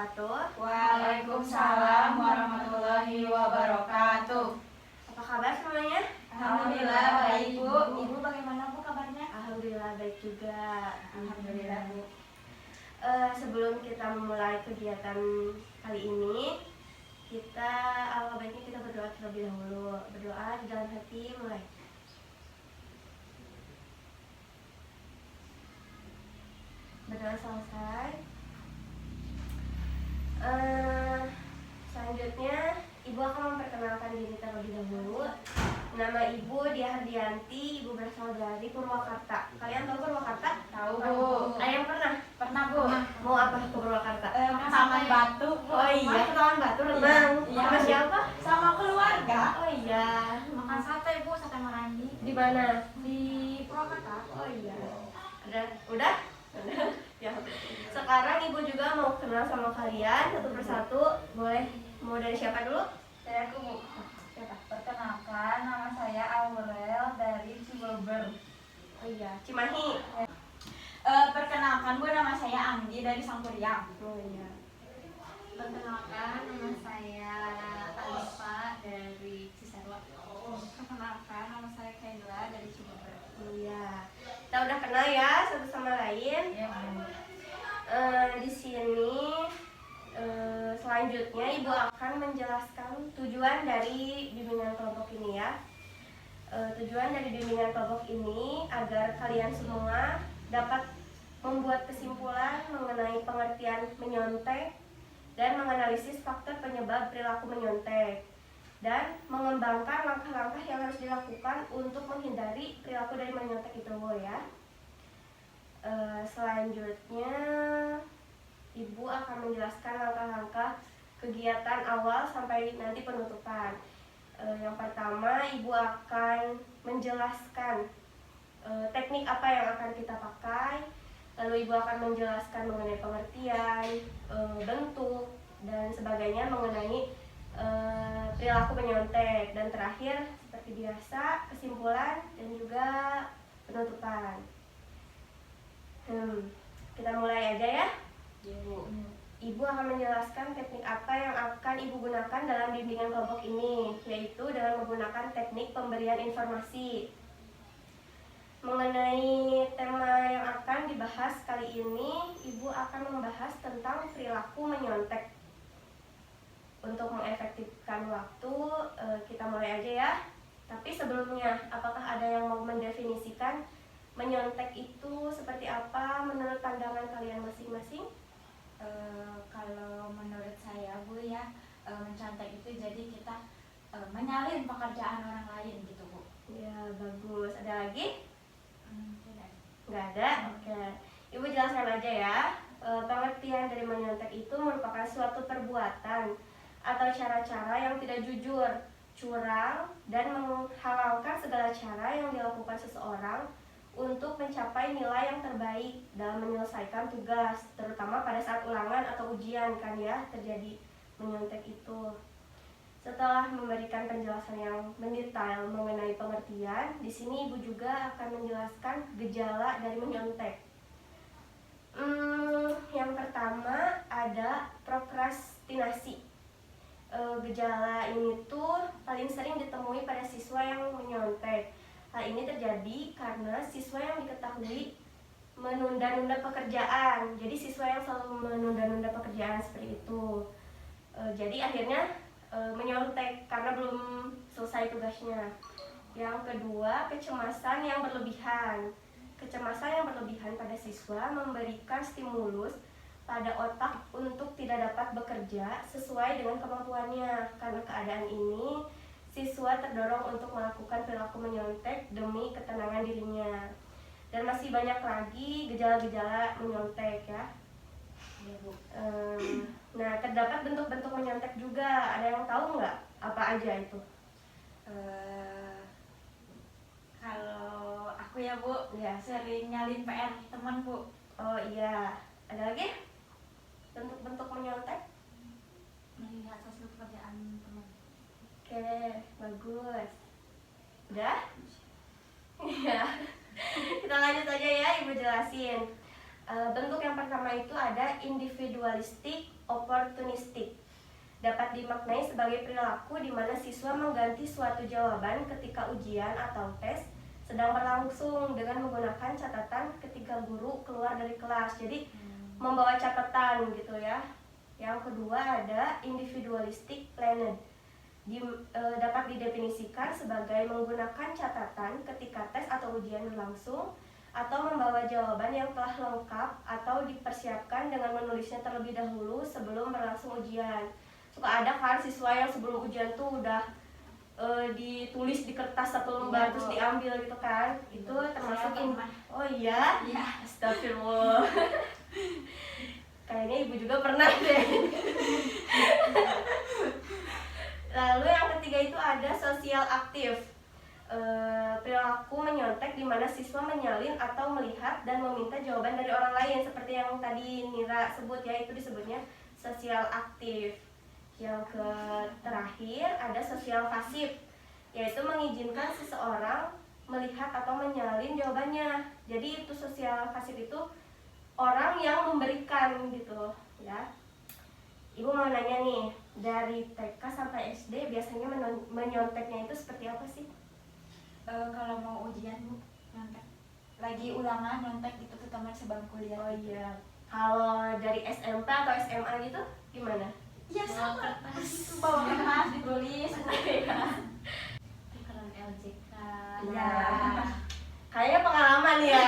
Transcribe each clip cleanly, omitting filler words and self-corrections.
wabarakatuh. Waalaikumsalam warahmatullahi wabarakatuh. Apa kabar semuanya? Alhamdulillah baik, Bu. Ibu bagaimana Bu kabarnya? Alhamdulillah baik juga. Alhamdulillah, Bu. Sebelum kita memulai kegiatan kali ini, alangkah baiknya kita berdoa terlebih dahulu. Berdoa di dalam hati, mulai. Berdoa selesai. Selanjutnya Ibu akan memperkenalkan diri terlebih dahulu. Nama Ibu Diah Hardianti, Ibu berasal dari Purwakarta. Kalian tahu Purwakarta? Tahu, Bu. Ada yang pernah? Pernah, Bu. Mau apa ke Purwakarta? Taman Batu. Oh iya, ke Taman Batu renang. Iya. Sama siapa? Sama keluarga. Oh iya. Makan sate, Bu, sate Marangi. Di mana? Di Purwakarta. Oh iya. Udah? Udah. Ya. Sekarang Ibu juga mau kenal sama kalian satu persatu. Boleh? Mau dari siapa dulu? Dari aku, Bu. Siapa? Perkenalkan, nama saya Aurel dari Cibubur. Oh iya, Cimahi. Perkenalkan, Bu, nama saya Anggi dari Sangkuriang. Oh iya. Perkenalkan, nama saya Alifa dari Cisarua. Perkenalkan, nama saya Kayla dari Cibubur. Oh iya. Kita udah kenal ya satu sama lain. Ya, Bu. Di sini selanjutnya Ibu akan menjelaskan tujuan dari bimbingan kelompok ini ya. Tujuan dari bimbingan kelompok ini agar kalian semua dapat membuat kesimpulan mengenai pengertian menyontek dan menganalisis faktor penyebab perilaku menyontek dan mengembangkan langkah-langkah yang harus dilakukan untuk menghindari perilaku dari menyontek itu ya. Selanjutnya Ibu akan menjelaskan langkah-langkah kegiatan awal sampai nanti penutupan. Yang pertama Ibu akan menjelaskan teknik apa yang akan kita pakai. Lalu Ibu akan menjelaskan mengenai pengertian, bentuk, dan sebagainya mengenai perilaku menyontek. Dan terakhir seperti biasa kesimpulan dan juga penutupan. Kita mulai aja ya. Ya, Bu. Ibu akan menjelaskan teknik apa yang akan Ibu gunakan dalam bimbingan kelompok ini, yaitu dengan menggunakan teknik pemberian informasi. Mengenai tema yang akan dibahas kali ini, Ibu akan membahas tentang perilaku menyontek. Untuk mengefektifkan waktu, kita mulai aja ya. Tapi sebelumnya, apakah ada yang mau mendefinisikan menyontek itu seperti apa menurut pandangan kalian masing-masing? Kalau menurut saya, Bu, ya, mencontek itu jadi kita menyalin pekerjaan orang lain gitu, Bu. Ya, bagus. Ada lagi? Tidak. Nggak ada? Oke. Ibu jelaskan aja ya. Pengertian dari menyontek itu merupakan suatu perbuatan atau cara-cara yang tidak jujur, curang, dan menghalalkan segala cara yang dilakukan seseorang untuk mencapai nilai yang terbaik dalam menyelesaikan tugas, terutama pada saat ulangan atau ujian kan ya terjadi menyontek itu. Setelah memberikan penjelasan yang mendetail mengenai pengertian, di sini Ibu juga akan menjelaskan gejala dari menyontek. Yang pertama ada prokrastinasi. Gejala ini tuh paling sering ditemui pada siswa yang menyontek. Hal ini terjadi karena siswa yang diketahui menunda-nunda pekerjaan. Jadi siswa yang selalu menunda-nunda pekerjaan seperti itu. Jadi akhirnya menyontek karena belum selesai tugasnya. Yang kedua, kecemasan yang berlebihan. Kecemasan yang berlebihan pada siswa memberikan stimulus pada otak untuk tidak dapat bekerja sesuai dengan kemampuannya. Karena keadaan ini, siswa terdorong untuk melakukan perilaku menyontek demi ketenangan dirinya. Dan masih banyak lagi gejala-gejala menyontek ya. Ya, Bu. Nah, terdapat bentuk-bentuk menyontek juga. Ada yang tahu nggak apa aja itu? Kalau aku ya, Bu, Ya. sering nyalin PR teman, Bu. Oh iya. Ada lagi? Bentuk-bentuk menyontek? Melihat hasil pekerjaan teman. Oke, bagus. Udah? Iya. Kita lanjut aja ya, Ibu jelasin. Bentuk yang pertama itu ada individualistik, opportunistik. Dapat dimaknai sebagai perilaku di mana siswa mengganti suatu jawaban ketika ujian atau tes sedang berlangsung dengan menggunakan catatan ketika guru keluar dari kelas. Jadi membawa catatan gitu ya. Yang kedua ada individualistic planned. Dapat didefinisikan sebagai menggunakan catatan ketika tes atau ujian berlangsung atau membawa jawaban yang telah lengkap atau dipersiapkan dengan menulisnya terlebih dahulu sebelum berlangsung ujian. Suka ada kan siswa yang sebelum ujian tuh udah ditulis di kertas satu lembar terus diambil gitu kan. Itu termasuk oh iya? Iya. Astagfirullah. Kayaknya ibu juga pernah deh. Lalu yang ketiga itu ada sosial aktif. Perilaku menyontek di mana siswa menyalin atau melihat dan meminta jawaban dari orang lain seperti yang tadi Nira sebut ya, itu disebutnya sosial aktif. Yang terakhir ada sosial pasif, yaitu mengizinkan seseorang melihat atau menyalin jawabannya. Jadi itu sosial pasif itu orang yang memberikan gitu ya. Ibu mau nanya nih, dari TK sampai SD biasanya menyonteknya itu seperti apa sih? Kalau mau ujian Bu, nyontek. Lagi ulangan nyontek gitu ke teman sebangku lihat. Oh iya. Kalau dari SMP atau SMA gitu gimana? Iya Bawa sama. kertas. Itu bawa kertas ditulis. Tukeran LJK. Iya. Kayaknya pengalaman ya.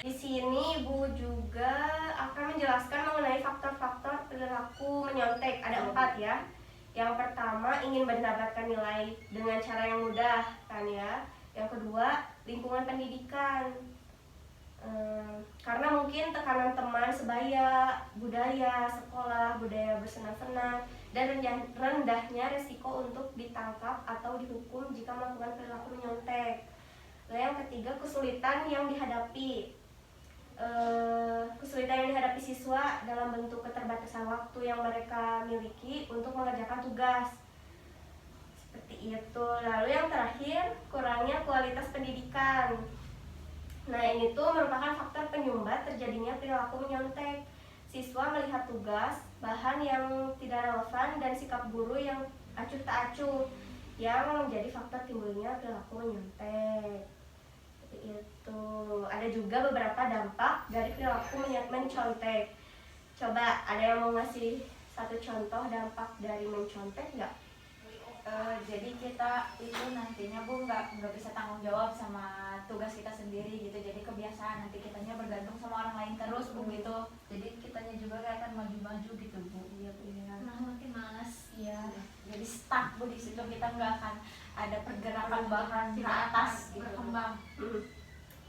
Di sini Ibu juga akan menjelaskan mengenai faktor-faktor perilaku menyontek. Ada 4 ya. Yang pertama, ingin mendapatkan nilai dengan cara yang mudah kan ya. Yang kedua, lingkungan pendidikan. Karena mungkin tekanan teman sebaya, budaya sekolah, budaya bersenang-senang, dan rendahnya resiko untuk ditangkap atau dihukum jika melakukan perilaku menyontek. Lalu yang ketiga, kesulitan yang dihadapi. Kesulitan yang dihadapi siswa dalam bentuk keterbatasan waktu yang mereka miliki untuk mengerjakan tugas. Seperti itu. Lalu yang terakhir, kurangnya kualitas pendidikan. Nah, ini tuh merupakan faktor penyumbat terjadinya perilaku menyontek. Siswa melihat tugas, bahan yang tidak relevan, dan sikap guru yang acuh tak acuh yang menjadi faktor timbulnya perilaku menyontek. Itu ada juga beberapa dampak dari perilaku mencontek. Coba ada yang mau ngasih satu contoh dampak dari mencontek nggak? Jadi kita itu nantinya Bu nggak bisa tanggung jawab sama tugas kita sendiri gitu. Jadi kebiasaan nanti kitanya bergantung sama orang lain terus Bu gitu. Jadi kitanya juga gak akan maju-maju gitu Bu. Iya Bu ya. Nah, makin malas. Iya. Jadi stuck Bu di situ, kita nggak akan ada pergerakan Perubahan ke tidak atas akan gitu. berkembang.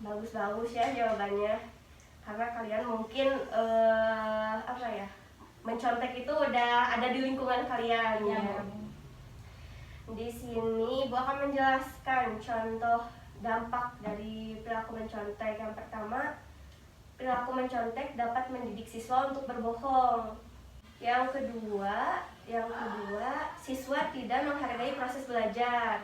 Bagus-bagus ya jawabannya. Karena kalian mungkin apa ya, mencontek itu udah ada di lingkungan kalian Iya, ya. Bu. Di sini Ibu akan menjelaskan contoh dampak dari perilaku mencontek. Yang pertama, perilaku mencontek dapat mendidik siswa untuk berbohong. Yang kedua, siswa tidak menghargai proses belajar.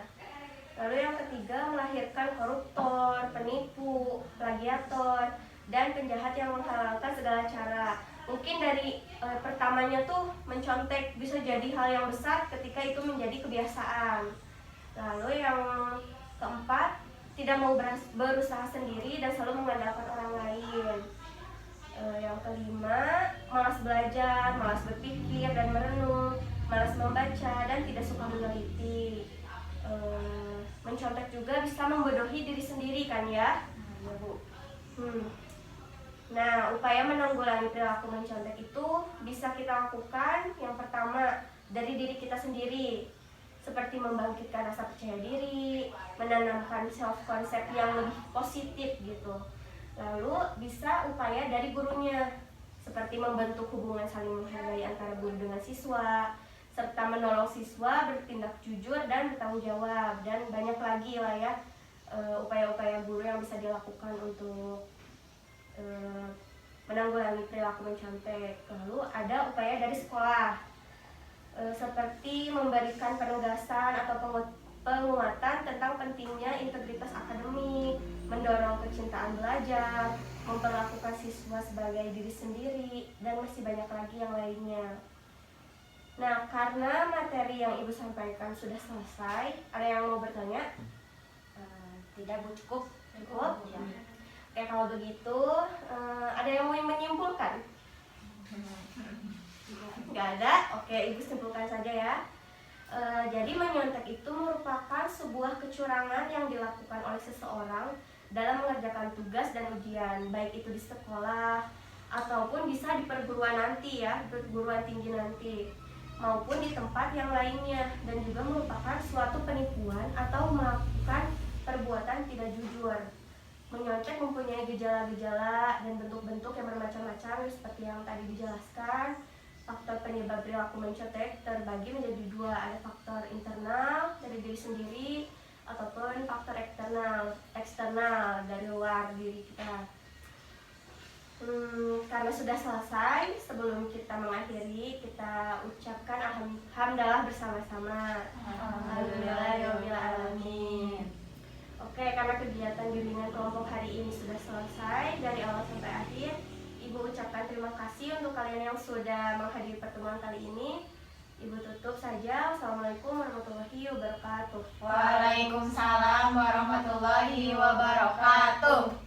Lalu yang ketiga, melahirkan koruptor, penipu, plagiator, dan penjahat yang menghalalkan segala cara. Mungkin dari pertamanya tuh mencontek bisa jadi hal yang besar ketika itu menjadi kebiasaan. Lalu yang keempat, tidak mau berusaha sendiri dan selalu mengandalkan orang lain. Yang kelima, malas belajar, malas berpikir dan merenung, malas membaca dan tidak suka meneliti. Mencontek juga bisa membodohi diri sendiri kan ya? Iya Bu. Nah, upaya menanggulangi perilaku mencontek itu bisa kita lakukan. Yang pertama, dari diri kita sendiri, seperti membangkitkan rasa percaya diri, menanamkan self-concept yang lebih positif gitu. Lalu bisa upaya dari gurunya, seperti membentuk hubungan saling menghargai antara guru dengan siswa, serta menolong siswa bertindak jujur dan bertanggung jawab. Dan banyak lagi lah ya upaya-upaya guru yang bisa dilakukan untuk menanggulangi perilaku mencontek. Lalu ada upaya dari sekolah, seperti memberikan penegasan atau penguatan tentang pentingnya integritas akademik, mendorong kecintaan belajar, memperlakukan siswa sebagai diri sendiri, dan masih banyak lagi yang lainnya. Nah, karena materi yang Ibu sampaikan sudah selesai, ada yang mau bertanya? Tidak, Bu, cukup. Cukup? Ya. Oke, kalau begitu, ada yang mau menyimpulkan? Nggak ada? Oke, Ibu simpulkan saja ya. Jadi menyontek itu merupakan sebuah kecurangan yang dilakukan oleh seseorang dalam mengerjakan tugas dan ujian, baik itu di sekolah ataupun bisa di perguruan nanti ya, perguruan tinggi nanti, maupun di tempat yang lainnya, dan juga merupakan suatu penipuan atau melakukan perbuatan tidak jujur. Menyontek mempunyai gejala-gejala dan bentuk-bentuk yang bermacam-macam seperti yang tadi dijelaskan. Faktor penyebab perilaku mencontek terbagi menjadi dua, ada faktor internal dari diri sendiri ataupun faktor eksternal dari luar diri kita. Karena sudah selesai, sebelum kita mengakhiri, kita ucapkan alhamdulillah bersama-sama. Alhamdulillahirabbil alamin. Oke, karena kegiatan bimbingan kelompok hari ini sudah selesai dari awal sampai akhir, Ibu ucapkan terima kasih untuk kalian yang sudah menghadiri pertemuan kali ini. Ibu tutup saja. Wassalamualaikum warahmatullahi wabarakatuh. Waalaikumsalam warahmatullahi wabarakatuh.